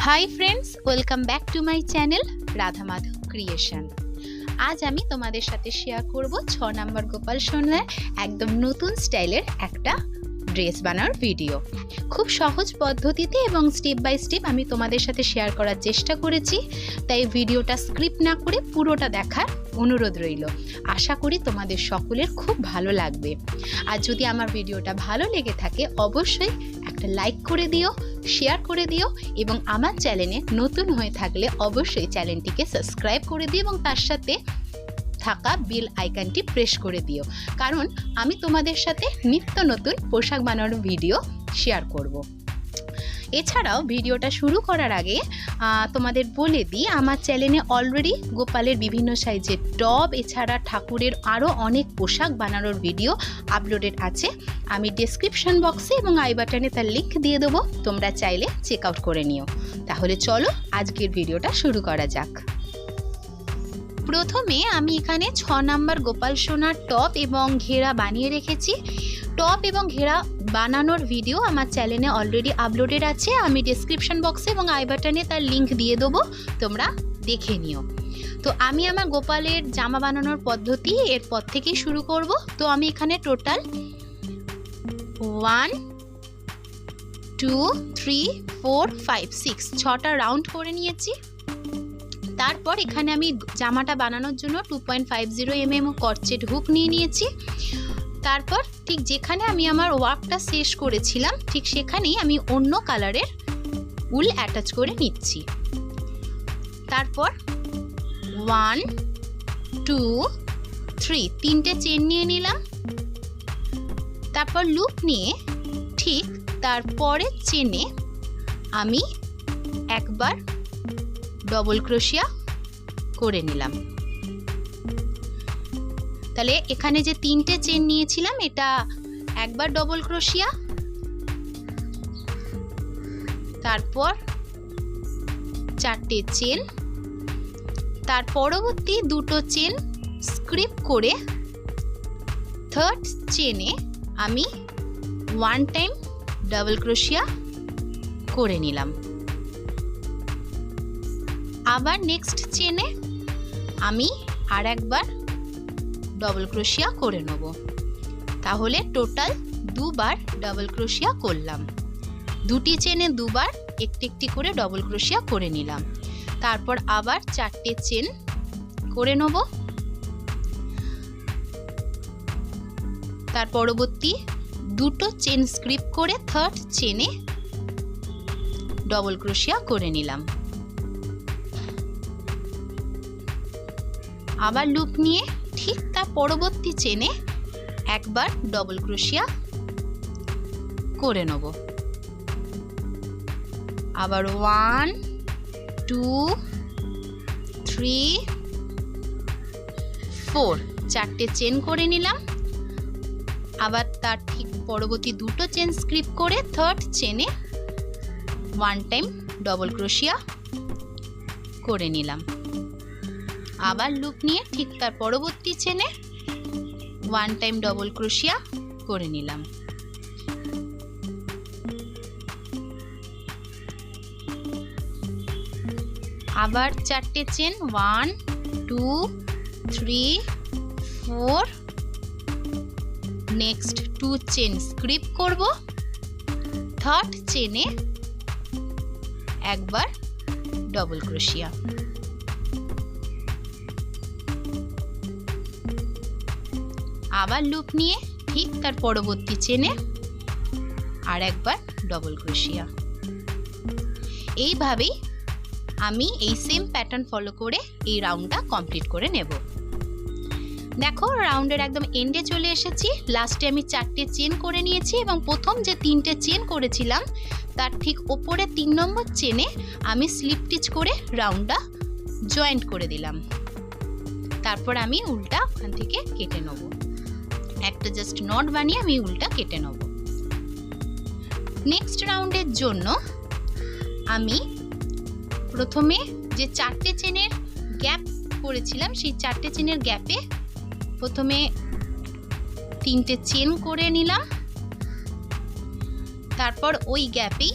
High friends welcome back to my channel Radha Madhav creation. आज आमी तोमादेर साथे शेयर करब 6 नम्बर गोपाल सोनार एकदम नतून स्टाइलेर एकटा ड्रेस बानाনোর ভিডিও। খুব সহজ পদ্ধতিতে এবং স্টেপ বাই স্টেপ আমি তোমাদের সাথে শেয়ার করার চেষ্টা করেছি, তাই ভিডিওটা স্ক্রিপ্ট না করে পুরোটা দেখার অনুরোধ রইল। আশা করি তোমাদের সকলের খুব ভালো লাগবে। আর যদি আমার ভিডিওটা ভালো লেগে থাকে অবশ্যই একটা লাইক করে দিও, শেয়ার করে দিও এবং আমার চ্যানেলে নতুন হয়ে থাকলে অবশ্যই চ্যানেলটিকে সাবস্ক্রাইব করে দিও এবং তার সাথে থাকা বেল আইকনটি প্রেস করে দিও, কারণ আমি তোমাদের সাথে নিত্য নতুন পোশাক বানানোর ভিডিও শেয়ার করব। এছাড়াও ভিডিওটা শুরু করার আগে তোমাদের বলে দিই, আমার চ্যানেলে অলরেডি গোপালের বিভিন্ন সাইজের টপ এছাড়া ঠাকুরের আরও অনেক পোশাক বানানোর ভিডিও আপলোডেড আছে। আমি ডেসক্রিপশন বক্সে এবং আই বাটনে তার লিঙ্ক দিয়ে দেবো, তোমরা চাইলে চেক আউট করে নিও। তাহলে চলো আজকের ভিডিওটা শুরু করা যাক। প্রথমে আমি এখানে 6 নাম্বার গোপাল সোনার টপ এবং ঘেরা বানিয়ে রেখেছি। টপ এবং ঘেরা বানানোর ভিডিও আমার চ্যানেলে অলরেডি আপলোডেড আছে, আমি ডেসক্রিপশন বক্সে এবং আই বাটনে তার লিঙ্ক দিয়ে দেবো, তোমরা দেখে নিও। তো আমি আমার গোপালের জামা বানানোর পদ্ধতি এরপর থেকেই শুরু করব। তো আমি এখানে টোটাল 1 2 3 4 5 6 6টা রাউন্ড করে নিয়েছি। তারপর এখানে আমি জামাটা বানানোর জন্য 2.50 mm ক্রোচেট হুক নিয়ে নিয়েছি। তারপর ঠিক যেখানে আমি আমার ওয়ার্কটা শেষ করেছিলাম ঠিক সেখানেই আমি অন্য কালারের উল অ্যাটাচ করে নিচ্ছি। তারপর 1 2 3 তিনটে চেন নিয়ে নিলাম। তারপর লুপ নিয়ে ঠিক তারপরের চেনে আমি একবার ডবল ক্রোশিয়া করে নিলাম। তাহলে এখানে যে তিনটে চেন নিয়েছিলাম এটা একবার ডবল ক্রোশিয়া, তারপর চারটে চেন, তার পরবর্তী দুটো চেন স্ক্রিপ করে থার্ড চেনে আমি 1 টাইম ডবল ক্রোশিয়া করে নিলাম। আবার নেক্সট চেনে আমি আর একবার ডবল ক্রোশিয়া করে নেব। তাহলে টোটাল দুবার ডবল ক্রোশিয়া করলাম। দুটি চেনে দুবার একটি একটি করে ডবল ক্রোশিয়া করে নিলাম। তারপর আবার চারটে চেন করে নেব। তার পরবর্তী দুটো চেন স্ক্রিপ করে থার্ড চেনে ডবল ক্রোশিয়া করে নিলাম। আবার লুপ নিয়ে ঠিক তার পরবর্তী চেনে একবার ডবল ক্রোশিয়া করে নেব। আবার 1 2 3 4 চারটে চেন করে নিলাম। আবার তার ঠিক পরবর্তী দুটো চেন স্ক্রিপ করে থার্ড চেনে 1 টাইম ডবল ক্রোশিয়া করে নিলাম। আবার লুপ নিয়ে ঠিক তার পরবর্তী চেনে 1 টাইম ডবল ক্রোশিয়া করে নিলাম। আবার চারটে চেন 1 2 3 4 নেক্সট 2 চেন স্ক্রিপ করব, থার্ড চেনে একবার ডবল ক্রোশিয়া। আবার লুপ নিয়ে ঠিক তার পরবর্তী চেনে আর একবার ডবল ক্রোশিয়া। এইভাবেই আমি এই সেম প্যাটার্ন ফলো করে এই রাউন্ডটা কমপ্লিট করে নেব। দেখো রাউন্ডের একদম এন্ডে চলে এসেছি। লাস্টে আমি চারটে চেন করে নিয়েছি এবং প্রথম যে তিনটে চেন করেছিলাম তার ঠিক ওপরে 3 নম্বর চেনে আমি স্লিপ স্টিচ করে রাউন্ডটা জয়েন্ট করে দিলাম। তারপর আমি উল্টা ওখান থেকে কেটে নেব। একটা জাস্ট নট বানিয়ে আমি উল্টা কেটে নেব। নেক্সট রাউন্ডের জন্য আমি প্রথমে যে চারটে চেনের গ্যাপ করেছিলাম সেই চারটে চেনের গ্যাপে প্রথমে তিনটে চেন করে নিলাম। তারপর ওই গ্যাপেই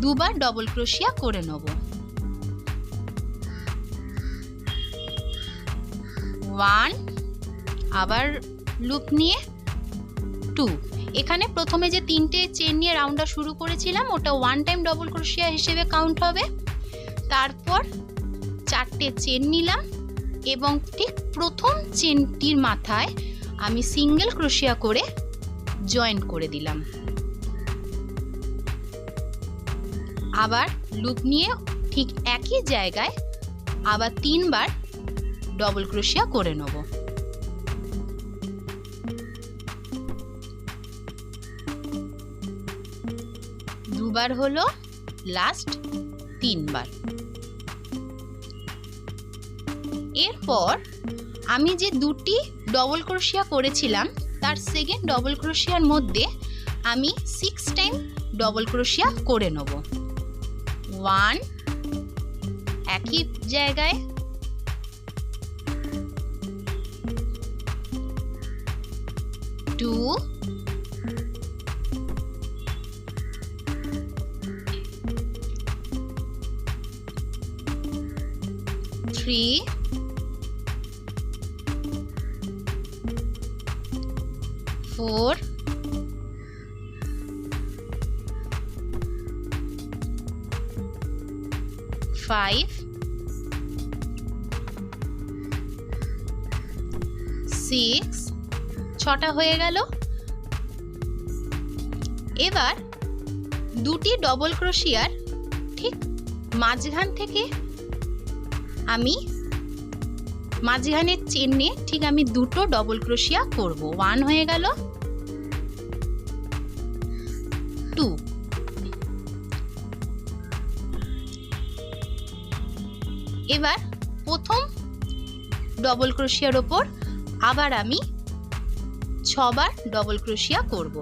দুবার ডবল ক্রোশিয়া করে নেব। 1 আবার লুপ নিয়ে 2। এখানে প্রথমে যে 3টে চেন নিয়ে রাউন্ডটা শুরু করেছিলাম ওটা 1 টাইম ডবল ক্রোশিয়া হিসেবে কাউন্ট হবে। তারপর 4টে চেন নিলাম এবং ঠিক প্রথম চেনটির মাথায় আমি সিঙ্গেল ক্রোশিয়া করে জয়েন করে দিলাম। আবার লুপ নিয়ে ঠিক একই জায়গায় আবার 3 বার ডবল ক্রোশিয়া করে নেব। দুবার হলো, লাস্ট 3 বার। এরপর আমি যে 2টি ডবল ক্রোশিয়া করেছিলাম তার সেকেন্ড ডবল ক্রোশিয়ার মধ্যে আমি 6 টাইম ডবল ক্রোশিয়া করে নেব। 1 একই জায়গায়, 2 3 4 5 6 6টা হয়ে গেল। এবার 2টি ডবল ক্রোশিয়ার ঠিক মাঝখান থেকে আমি মাঝখানের চেনে ঠিক আমি 2টো ডবল ক্রোশিয়া করব। 1 হয়ে গেল, 2। এবার প্রথম ডবল ক্রোশিয়ার ওপর আবার আমি 6 বার ডবল ক্রোশিয়া করব।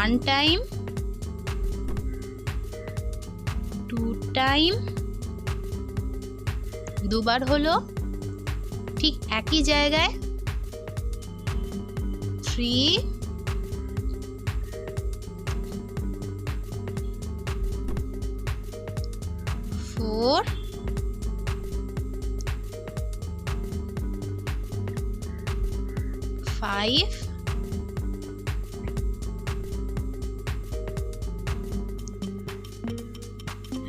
1 টাইম, 2 টাইম, দুবার হলো, ঠিক একই জায়গায়, 3 4 5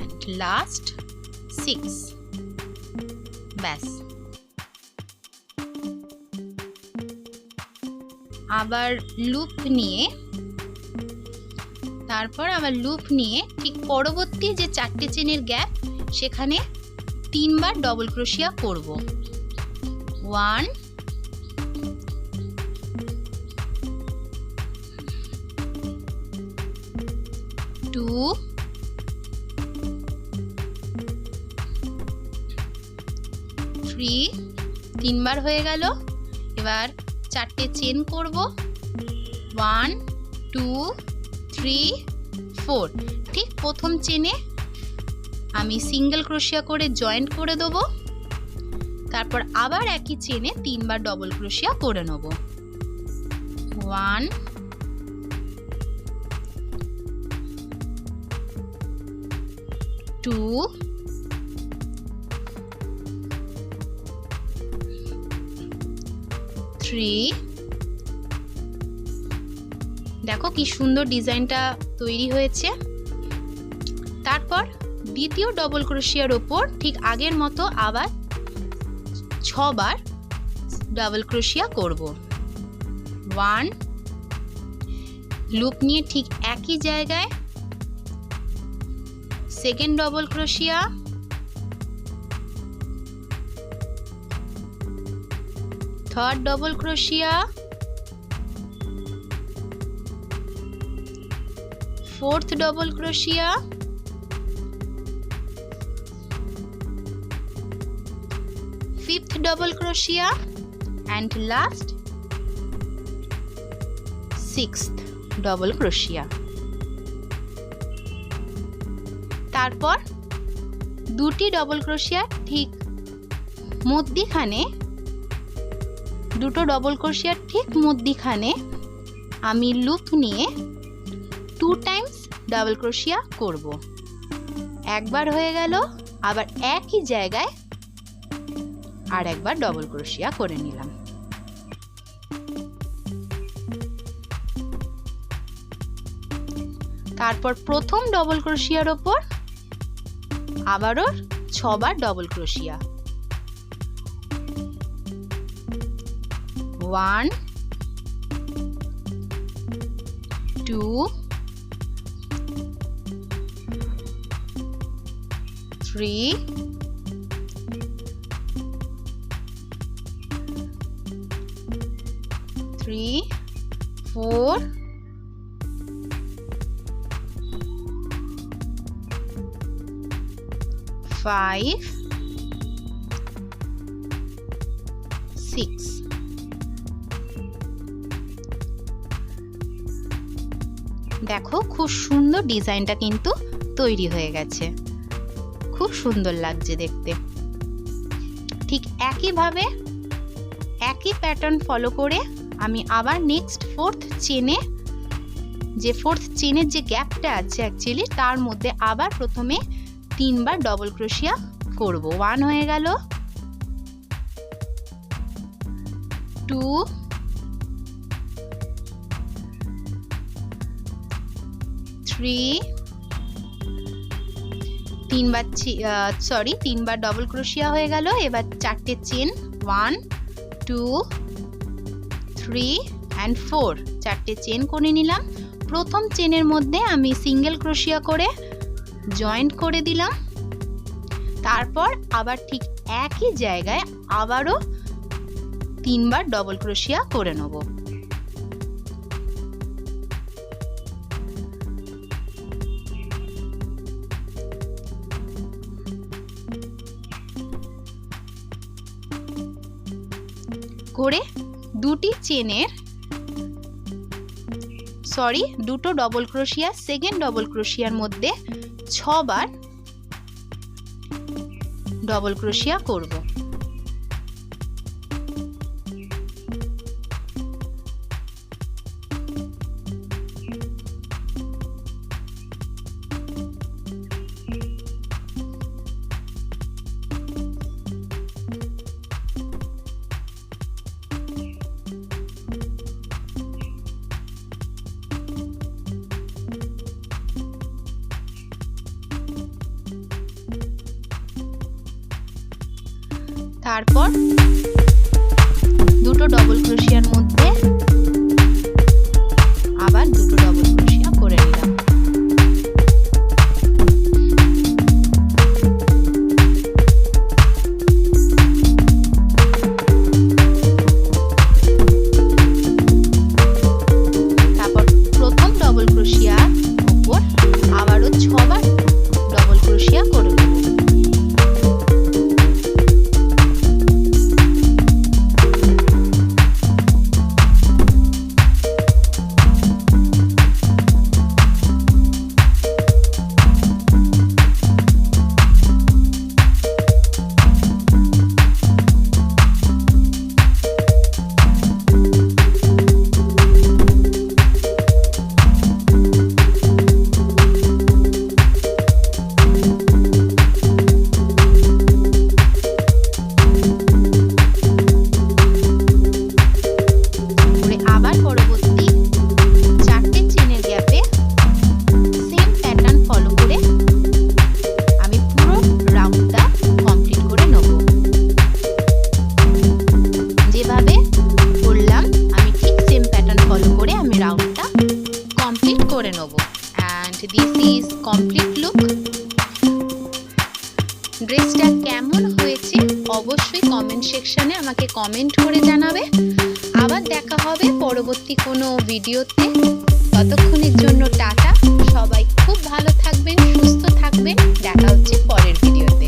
and last 6। ব্যাস। আবার লুপ নিয়ে ঠিক পরবর্তী যে 4টে চেনের গ্যাপ সেখানে 3 বার ডবল ক্রোশিয়া করব। 1 2 3 3 বার হয়ে গেল। এবার 4টে চেন করব। 1 2 3 4। ঠিক প্রথম চেনে আমি সিঙ্গেল ক্রোশিয়া করে জয়েন্ট করে দেব। তারপর আবার একই চেনে 3 বার ডবল ক্রোশিয়া করে নেব। 1 2 3। দেখো কি সুন্দর ডিজাইনটা তৈরি হয়েছে। তারপর দ্বিতীয় ডবল ক্রোশিয়ার ওপর ঠিক আগের মতো আবার 6 বার ডাবল ক্রোশিয়া করব। 1 লুপ নিয়ে ঠিক একই জায়গায়, second double crochet, third double crochet, fourth double crochet, fifth double crochet and last sixth double crochet. তারপর দুটি ডবল ক্রোশিয়া ঠিক মধ্যখানে, দুটো ডবল ক্রোশিয়ার ঠিক মধ্যখানে আমি লুপ নিয়ে 2 টাইমস ডাবল ক্রোশিয়া করব। একবার হয়ে গেল, আবার একই জায়গায় আর একবার ডবল ক্রোশিয়া করে নিলাম। তারপর প্রথম ডবল ক্রোশিয়ার ওপর আবারও 6 বার ডবল ক্রোশিয়া। 1 2 3 4 5 6। দেখো খুব সুন্দর ডিজাইনটা কিন্তু তৈরি হয়ে গেছে, খুব সুন্দর লাগছে দেখতে। ঠিক একইভাবে একই প্যাটার্ন ফলো করে আমি আবার নেক্সট 4th চেনে, যে 4th চেনের যে গ্যাপটা আছে অ্যাকচুয়ালি তার মধ্যে আবার প্রথমে 3 বার ডবল ক্রোশিয়া করব। 1 হয়ে গেল, 2 3 3 বার ডবল ক্রোশিয়া হয়ে গেল। এবার 4টে চেন, 1 2 3 and 4, 4টে চেন করে নিলাম। প্রথম চেনের মধ্যে আমি সিঙ্গেল ক্রোশিয়া করে জয়েন্ট করে দিলাম। তারপর আবার ঠিক একই জায়গায় আবারও 3 বার ডবল ক্রোশিয়া করে নেব। করে দুটো ডবল ক্রোশিয়া, সেকেন্ড ডবল ক্রোশিয়ার মধ্যে 6 বার ডবল ক্রোশিয়া করব। তারপর দুটো ডবল ক্রোশিয়ার মধ্যে আবার দুটো ডবল ক্রোশিয়া করে নিলাম। তারপর প্রথম ডবল ক্রোশিয়ার উপর আবারও 6 বার ডবল ক্রোশিয়া করে নেব। Complete look. ড্রেসটা কেমন হয়েছে অবশ্যই কমেন্ট সেকশনে আমাকে কমেন্ট করে জানাবে। আবার দেখা হবে পরবর্তী কোনো ভিডিওতে। ততক্ষণের জন্য টাটা। সবাই খুব ভালো থাকবেন, সুস্থ থাকবেন। দেখা হচ্ছে পরের ভিডিওতে।